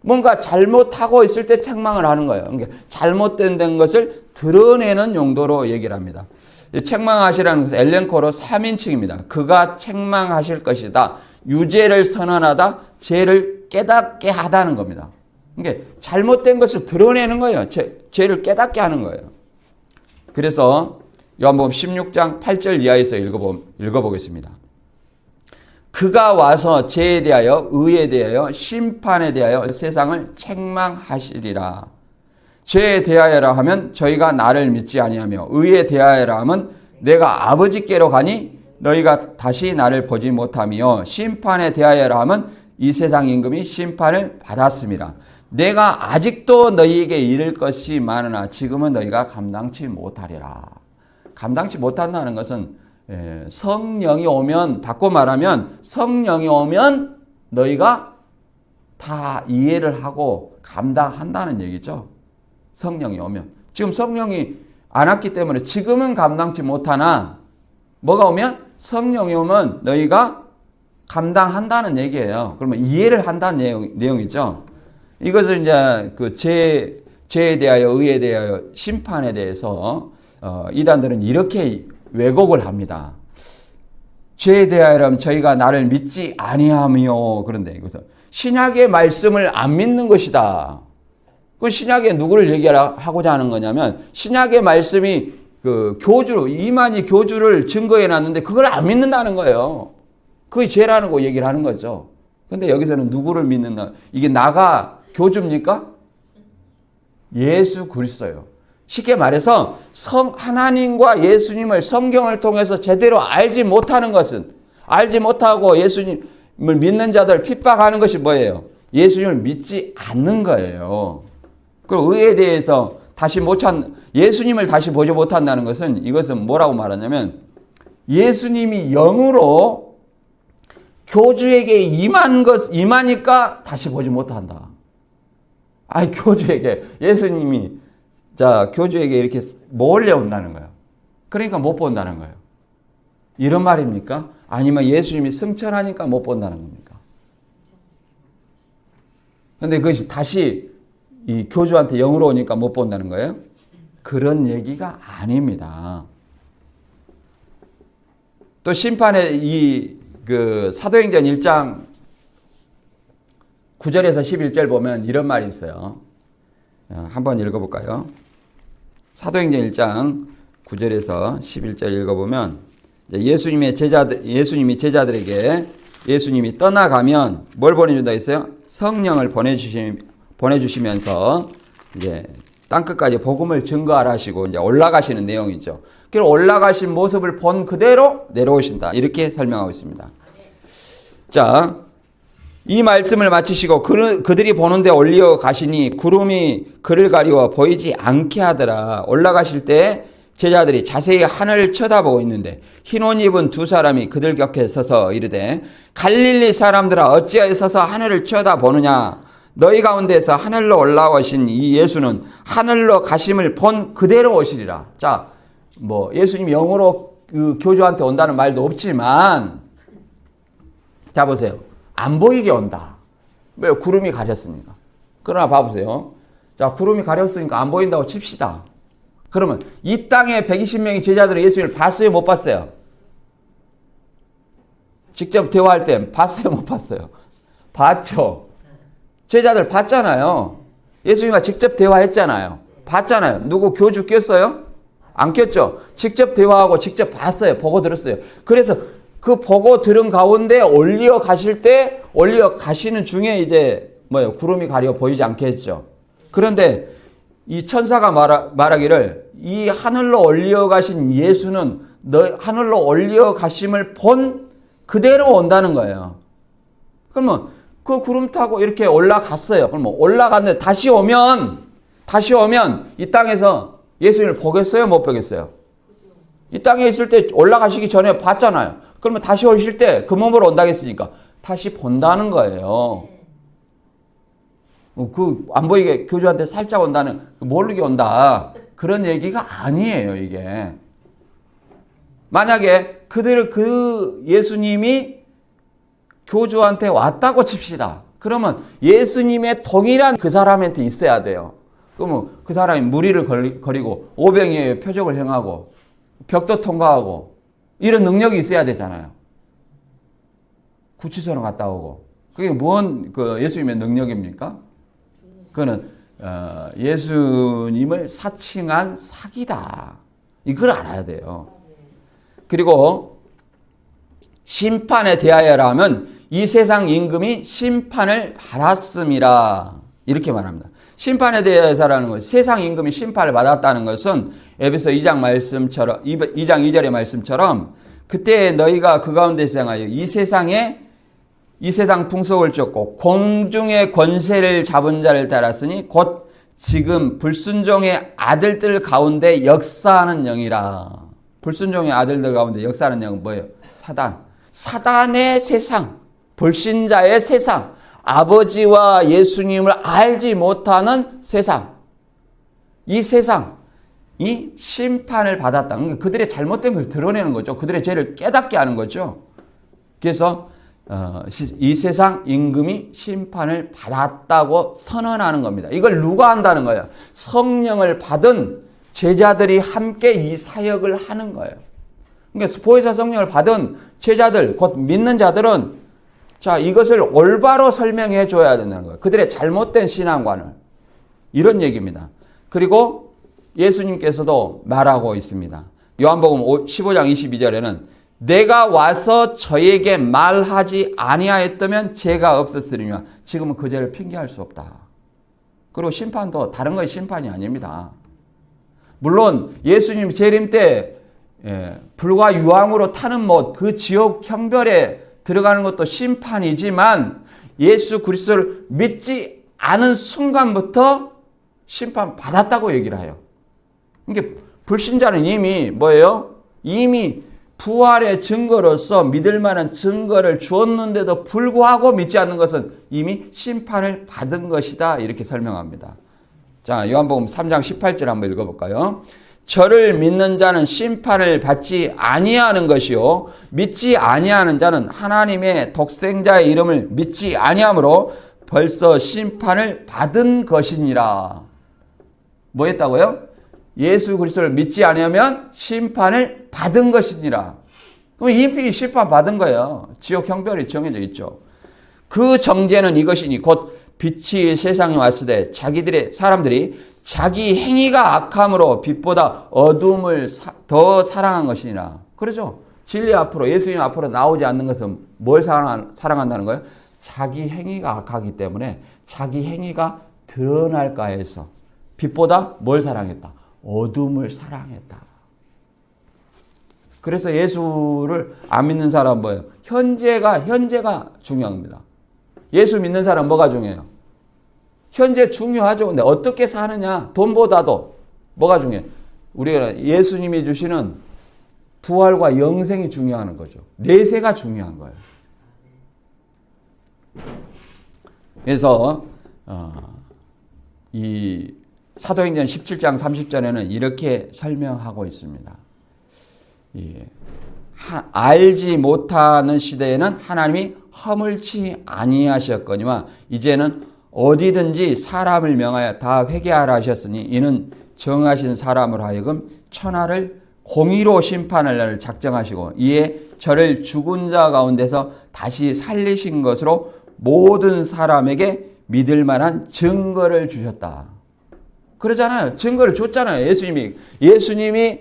뭔가 잘못하고 있을 때 책망을 하는 거예요. 그러니까 잘못된 것을 드러내는 용도로 얘기를 합니다. 책망하시라는 것은 엘렌코로 3인칭입니다. 그가 책망하실 것이다. 유죄를 선언하다, 죄를 깨닫게 하다는 겁니다. 그러니까 잘못된 것을 드러내는 거예요. 죄를 깨닫게 하는 거예요. 그래서 요한복음 16장 8절 이하에서 읽어보겠습니다. 그가 와서 죄에 대하여 의에 대하여 심판에 대하여 세상을 책망하시리라. 죄에 대하여라 하면 저희가 나를 믿지 아니하며 의에 대하여라 하면 내가 아버지께로 가니 너희가 다시 나를 보지 못하며 심판에 대하여라 하면 이 세상 임금이 심판을 받았습니다. 내가 아직도 너희에게 이를 것이 많으나 지금은 너희가 감당치 못하리라. 감당치 못한다는 것은 성령이 오면, 바꿔 말하면 성령이 오면 너희가 다 이해를 하고 감당한다는 얘기죠. 성령이 오면. 지금 성령이 안 왔기 때문에 지금은 감당치 못하나 뭐가 오면? 성령이 오면 너희가 감당한다는 얘기예요. 그러면 이해를 한다는 내용이죠. 이것을 이제 그 죄에 대하여 의에 대하여 심판에 대해서 이단들은 이렇게 왜곡을 합니다. 죄에 대하여라면 저희가 나를 믿지 아니하며 그런데 이것은 신약의 말씀을 안 믿는 것이다. 그 신약에 누구를 얘기하고자 하는 거냐면 신약의 말씀이 그 교주로 이만희 교주를 증거해 놨는데 그걸 안 믿는다는 거예요. 그게 죄라는 거 얘기를 하는 거죠. 근데 여기서는 누구를 믿는다? 이게 나가 교주입니까? 예수 그리스도예요. 쉽게 말해서 하나님과 예수님을 성경을 통해서 제대로 알지 못하는 것은 알지 못하고 예수님 믿는 자들 핍박하는 것이 뭐예요? 예수님을 믿지 않는 거예요. 그리고 의에 대해서 예수님을 다시 보지 못한다는 것은 이것은 뭐라고 말하냐면 예수님이 영으로 교주에게 임하니까 다시 보지 못한다. 아니, 교주에게, 예수님이, 교주에게 이렇게 몰려온다는 거예요. 그러니까 못 본다는 거예요. 이런 말입니까? 아니면 예수님이 승천하니까 못 본다는 겁니까? 근데 그것이 다시 이 교주한테 영으로 오니까 못 본다는 거예요? 그런 얘기가 아닙니다. 또 심판의 사도행전 1장 9절에서 11절 보면 이런 말이 있어요. 한번 읽어볼까요? 사도행전 1장 9절에서 11절 읽어보면 예수님이 제자들에게 예수님이 떠나가면 뭘 보내준다 했어요? 성령을 보내주시면서 이제 땅끝까지 복음을 증거하라 하시고 이제 올라가시는 내용이죠. 그리고 올라가신 모습을 본 그대로 내려오신다. 이렇게 설명하고 있습니다. 자, 이 말씀을 마치시고 그들이 보는데 올려가시니 구름이 그를 가리워 보이지 않게 하더라. 올라가실 때 제자들이 자세히 하늘을 쳐다보고 있는데 흰 옷 입은 두 사람이 그들 곁에 서서 이르되 갈릴리 사람들아 어찌하여 서서 하늘을 쳐다보느냐. 너희 가운데서 하늘로 올라오신 이 예수는 하늘로 가심을 본 그대로 오시리라. 자, 예수님이 영으로 그 교주한테 온다는 말도 없지만, 자, 보세요. 안 보이게 온다. 왜? 구름이 가렸으니까. 그러나 봐보세요. 자, 구름이 가렸으니까 안 보인다고 칩시다. 그러면 이 땅에 120명의 제자들은 예수님을 봤어요? 못 봤어요? 직접 대화할 때 봤어요? 못 봤어요? 봤죠. 제자들 봤잖아요. 예수님과 직접 대화했잖아요. 봤잖아요. 누구 교주 꼈어요? 안 꼈죠. 직접 대화하고 직접 봤어요. 보고 들었어요. 그래서 그 보고 들은 가운데 올려 가시는 중에 이제 구름이 가려 보이지 않게 했죠. 그런데 이 천사가 말하기를 이 하늘로 올려 가신 예수는 하늘로 올려 가심을 본 그대로 온다는 거예요. 그러면 그 구름 타고 이렇게 올라갔어요. 그러면 올라갔는데 다시 오면 이 땅에서 예수님을 보겠어요? 못 보겠어요? 이 땅에 있을 때 올라가시기 전에 봤잖아요. 그러면 다시 오실 때 그 몸으로 온다고 했으니까 다시 본다는 거예요. 안 보이게 교주한테 살짝 온다는, 모르게 온다. 그런 얘기가 아니에요, 이게. 만약에 예수님이 교주한테 왔다고 칩시다. 그러면 예수님의 동일한 그 사람한테 있어야 돼요. 그러면 그 사람이 무리를 거리고 오병이어의 표적을 행하고 벽도 통과하고 이런 능력이 있어야 되잖아요. 구치소로 갔다 오고. 그게 예수님의 능력입니까? 그거는 예수님을 사칭한 사기다. 이걸 알아야 돼요. 그리고 심판에 대하여라면 이 세상 임금이 심판을 받았음이라. 이렇게 말합니다. 심판에 대해서라는 것, 세상 임금이 심판을 받았다는 것은 에베소 2장 2절의 말씀처럼 그때 너희가 그 가운데서 행하여 이 세상 풍속을 쫓고 공중의 권세를 잡은 자를 따랐으니 곧 지금 불순종의 아들들 가운데 역사하는 영이라. 불순종의 아들들 가운데 역사하는 영은 뭐예요? 사단의 세상, 불신자의 세상, 아버지와 예수님을 알지 못하는 세상. 이 세상이 심판을 받았다. 그들의 잘못된 걸 드러내는 거죠. 그들의 죄를 깨닫게 하는 거죠. 그래서 이 세상 임금이 심판을 받았다고 선언하는 겁니다. 이걸 누가 한다는 거예요? 성령을 받은 제자들이 함께 이 사역을 하는 거예요. 그러니까 보혜사 성령을 받은 제자들, 곧 믿는 자들은 이것을 올바로 설명해 줘야 된다는 거예요. 그들의 잘못된 신앙관을. 이런 얘기입니다. 그리고 예수님께서도 말하고 있습니다. 요한복음 15장 22절에는 내가 와서 저에게 말하지 아니하였다면 죄가 없었으리며 지금은 그 죄를 핑계할 수 없다. 그리고 심판도 다른 것이 심판이 아닙니다. 물론 예수님 재림 때 불과 유황으로 타는 못, 그 지옥 형벌의 들어가는 것도 심판이지만 예수 그리스도를 믿지 않은 순간부터 심판 받았다고 얘기를 해요. 그러니까 불신자는 이미 뭐예요? 이미 부활의 증거로서 믿을 만한 증거를 주었는데도 불구하고 믿지 않는 것은 이미 심판을 받은 것이다. 이렇게 설명합니다. 자, 요한복음 3장 18절 한번 읽어볼까요? 저를 믿는 자는 심판을 받지 아니하는 것이요 믿지 아니하는 자는 하나님의 독생자의 이름을 믿지 아니하므로 벌써 심판을 받은 것이니라. 뭐 했다고요? 예수 그리스도를 믿지 아니하면 심판을 받은 것이니라. 그럼 이미 심판 받은 거예요. 지옥 형벌이 정해져 있죠. 그 정죄는 이것이니 곧 빛이 세상에 왔을 때 사람들이 자기 행위가 악함으로 빛보다 어둠을 더 사랑한 것이니라. 그렇죠? 진리 앞으로 예수님 앞으로 나오지 않는 것은 뭘 사랑한다는 거예요? 자기 행위가 악하기 때문에 자기 행위가 드러날까 해서 빛보다 뭘 사랑했다? 어둠을 사랑했다. 그래서 예수를 안 믿는 사람은 뭐예요? 현재가 중요합니다. 예수 믿는 사람은 뭐가 중요해요? 현재 중요하죠. 근데 어떻게 사느냐? 돈보다도 뭐가 중요해요? 우리가 예수님이 주시는 부활과 영생이 중요한 거죠. 내세가 중요한 거예요. 그래서 이 사도행전 17장 30절에는 이렇게 설명하고 있습니다. 알지 못하는 시대에는 하나님이 허물치 아니하셨거니와 이제는 어디든지 사람을 명하여 다 회개하라 하셨으니 이는 정하신 사람으로 하여금 천하를 공의로 심판할 날을 작정하시고 이에 저를 죽은 자 가운데서 다시 살리신 것으로 모든 사람에게 믿을 만한 증거를 주셨다. 그러잖아요. 증거를 줬잖아요. 예수님이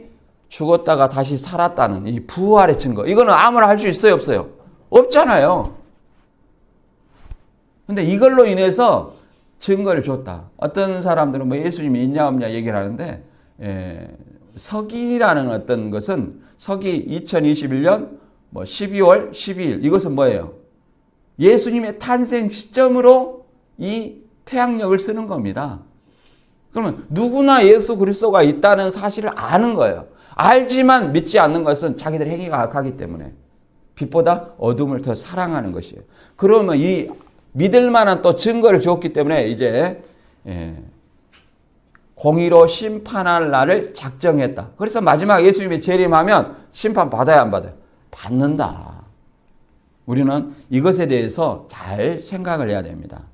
죽었다가 다시 살았다는 이 부활의 증거. 이거는 아무나 할 수 있어요, 없어요? 없잖아요. 근데 이걸로 인해서 증거를 줬다. 어떤 사람들은 뭐 예수님이 있냐 없냐 얘기를 하는데 서기라는 어떤 것은 서기 2021년 뭐 12월 12일 이것은 뭐예요? 예수님의 탄생 시점으로 이 태양력을 쓰는 겁니다. 그러면 누구나 예수 그리스도가 있다는 사실을 아는 거예요. 알지만 믿지 않는 것은 자기들 행위가 악하기 때문에 빛보다 어둠을 더 사랑하는 것이에요. 그러면 이 믿을 만한 또 증거를 주었기 때문에 이제 공의로 심판할 날을 작정했다. 그래서 마지막 예수님이 재림하면 심판 받아야 안 받아요? 받는다. 우리는 이것에 대해서 잘 생각을 해야 됩니다.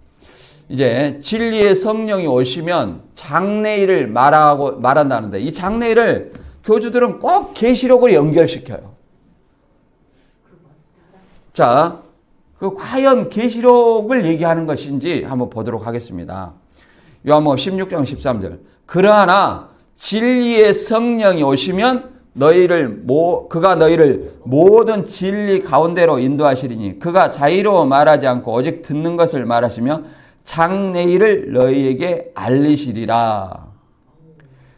이제 진리의 성령이 오시면 장래일을 말한다는데 이 장래일을 교주들은 꼭 계시록을 연결시켜요. 자, 과연 계시록을 얘기하는 것인지 한번 보도록 하겠습니다. 요한복음 16장 13절. 그러나 진리의 성령이 오시면 그가 너희를 모든 진리 가운데로 인도하시리니 그가 자의로 말하지 않고 오직 듣는 것을 말하시며 장래일을 너희에게 알리시리라.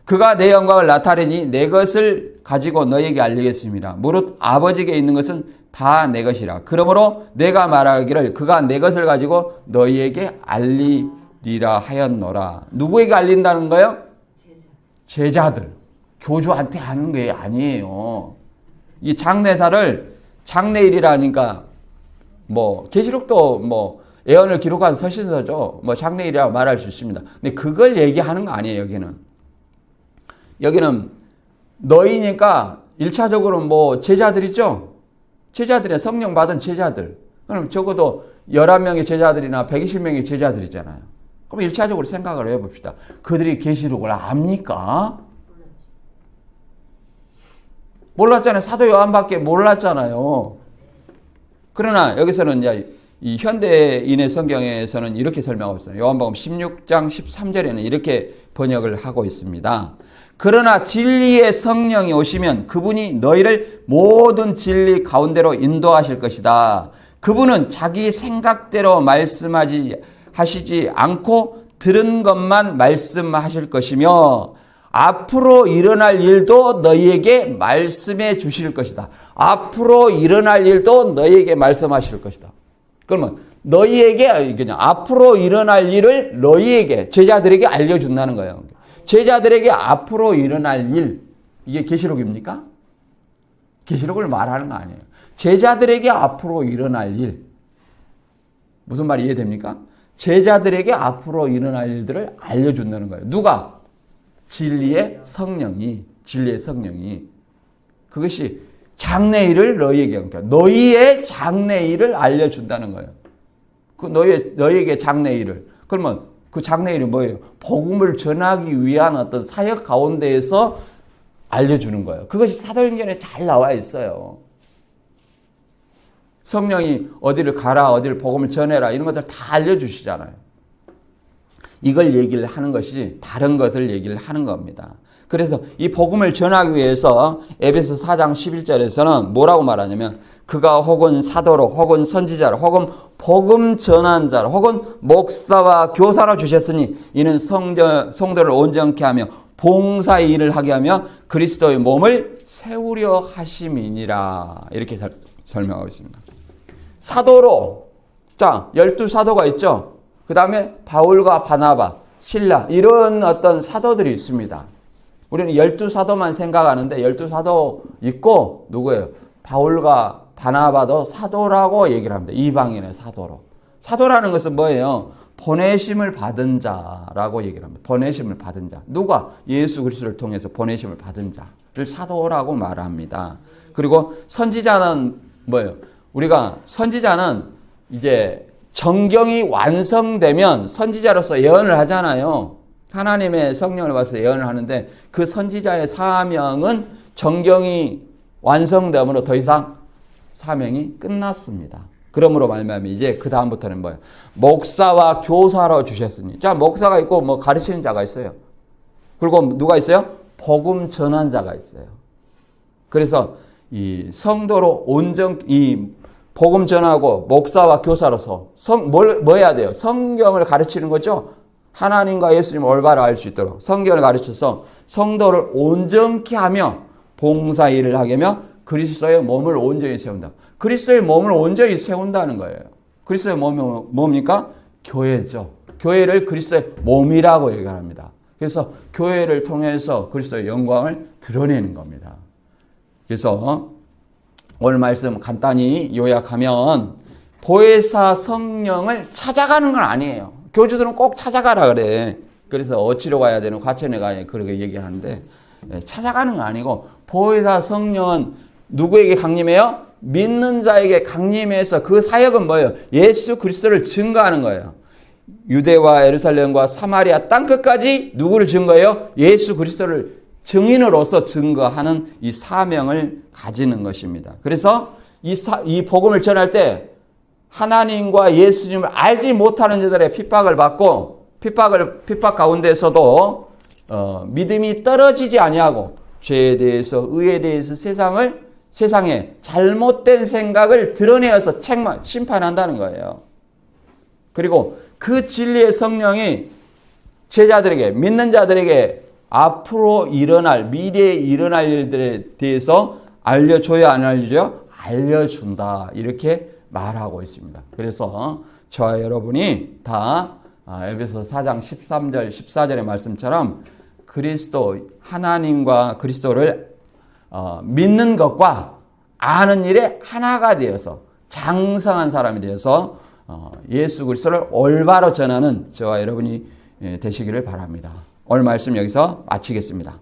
그가 내 영광을 나타내니 내 것을 가지고 너희에게 알리겠습니다. 무릇 아버지께 있는 것은 다 내 것이라. 그러므로 내가 말하기를 그가 내 것을 가지고 너희에게 알리리라 하였노라. 누구에게 알린다는 거예요? 제자들. 교주한테 하는 게 아니에요. 이 장래사를 장래일이라니까 뭐 계시록도 뭐 예언을 기록한 서신서죠. 뭐 장래일이라고 말할 수 있습니다. 근데 그걸 얘기하는 거 아니에요. 여기는 너희니까 1차적으로 뭐 제자들이죠. 제자들의 성령 받은 제자들. 그럼 적어도 11명의 제자들이나 120명의 제자들이잖아요. 그럼 1차적으로 생각을 해봅시다. 그들이 계시록을 압니까? 몰랐잖아요. 사도 요한밖에 몰랐잖아요. 그러나 여기서는 이제 이 현대인의 성경에서는 이렇게 설명하고 있어요. 요한복음 16장 13절에는 이렇게 번역을 하고 있습니다. 그러나 진리의 성령이 오시면 그분이 너희를 모든 진리 가운데로 인도하실 것이다. 그분은 자기 생각대로 하시지 않고 들은 것만 말씀하실 것이며 앞으로 일어날 일도 너희에게 말씀해 주실 것이다. 앞으로 일어날 일도 너희에게 말씀하실 것이다. 그러면 너희에게 그냥 앞으로 일어날 일을 너희에게 제자들에게 알려준다는 거예요. 제자들에게 앞으로 일어날 일, 이게 계시록입니까? 계시록을 말하는 거 아니에요. 제자들에게 앞으로 일어날 일. 무슨 말이 이해됩니까? 제자들에게 앞으로 일어날 일들을 알려준다는 거예요. 누가? 진리의 성령이. 그것이 장래일을 너희에게, 그러니까 너희의 장래일을 알려준다는 거예요. 그 너희에게 장래일을. 그러면 그 장래일이 뭐예요? 복음을 전하기 위한 어떤 사역 가운데에서 알려주는 거예요. 그것이 사도행전에 잘 나와 있어요. 성령이 어디를 가라, 어디를 복음을 전해라, 이런 것들 다 알려주시잖아요. 이걸 얘기를 하는 것이 다른 것을 얘기를 하는 겁니다. 그래서 이 복음을 전하기 위해서 에베소 4장 11절에서는 뭐라고 말하냐면 그가 혹은 사도로 혹은 선지자로 혹은 복음 전환자로 혹은 목사와 교사로 주셨으니 이는 성도를 온전케 하며 봉사의 일을 하게 하며 그리스도의 몸을 세우려 하심이니라. 이렇게 설명하고 있습니다. 사도로, 자, 12사도가 있죠. 그 다음에 바울과 바나바, 실라, 이런 어떤 사도들이 있습니다. 우리는 12사도만 생각하는데 12사도 있고 누구예요? 바울과 바나바도 사도라고 얘기를 합니다. 이방인의 사도로. 사도라는 것은 뭐예요? 보내심을 받은 자라고 얘기를 합니다. 보내심을 받은 자. 누가? 예수 그리스도를 통해서 보내심을 받은 자를 사도라고 말합니다. 그리고 선지자는 뭐예요? 우리가 선지자는 이제 정경이 완성되면 선지자로서 예언을 하잖아요. 하나님의 성령을 받아서 예언을 하는데 그 선지자의 사명은 정경이 완성됨으로 더 이상 사명이 끝났습니다. 그러므로 말미암아 이제 그 다음부터는 뭐예요? 목사와 교사로 주셨으니. 자, 목사가 있고 뭐 가르치는 자가 있어요. 그리고 누가 있어요? 복음 전환자가 있어요. 그래서 이 성도로 이 복음 전하고 목사와 교사로서 뭐 해야 돼요? 성경을 가르치는 거죠. 하나님과 예수님을 올바로 알 수 있도록 성경을 가르쳐서 성도를 온전케 하며 봉사 일을 하게 하며 그리스도의 몸을 온전히 세운다. 그리스도의 몸을 온전히 세운다는 거예요. 그리스도의 몸이 뭡니까? 교회죠. 교회를 그리스도의 몸이라고 얘기합니다. 그래서 교회를 통해서 그리스도의 영광을 드러내는 겁니다. 그래서 오늘 말씀 간단히 요약하면 보혜사 성령을 찾아가는 건 아니에요. 교주들은 꼭 찾아가라 그래. 그래서 어치로 가야 되는 과천에 가야 그렇게 얘기하는데 찾아가는 건 아니고 보혜사 성령은 누구에게 강림해요? 믿는 자에게 강림해서 그 사역은 뭐예요? 예수 그리스도를 증거하는 거예요. 유대와 예루살렘과 사마리아 땅끝까지 누구를 증거해요? 예수 그리스도를 증인으로서 증거하는 이 사명을 가지는 것입니다. 그래서 이 복음을 전할 때 하나님과 예수님을 알지 못하는 자들의 핍박을 받고 핍박 가운데서도 믿음이 떨어지지 아니하고 죄에 대해서 의에 대해서 세상에 잘못된 생각을 드러내어서 심판한다는 거예요. 그리고 그 진리의 성령이 제자들에게 믿는 자들에게 앞으로 미래에 일어날 일들에 대해서 알려줘야 안 알려줘요? 알려준다. 이렇게 말하고 있습니다. 그래서 저와 여러분이 다 에베소 4장 13절 14절의 말씀처럼 하나님과 그리스도를 믿는 것과 아는 일에 하나가 되어서 장성한 사람이 되어서 예수 그리스도를 올바로 전하는 저와 여러분이 되시기를 바랍니다. 오늘 말씀 여기서 마치겠습니다.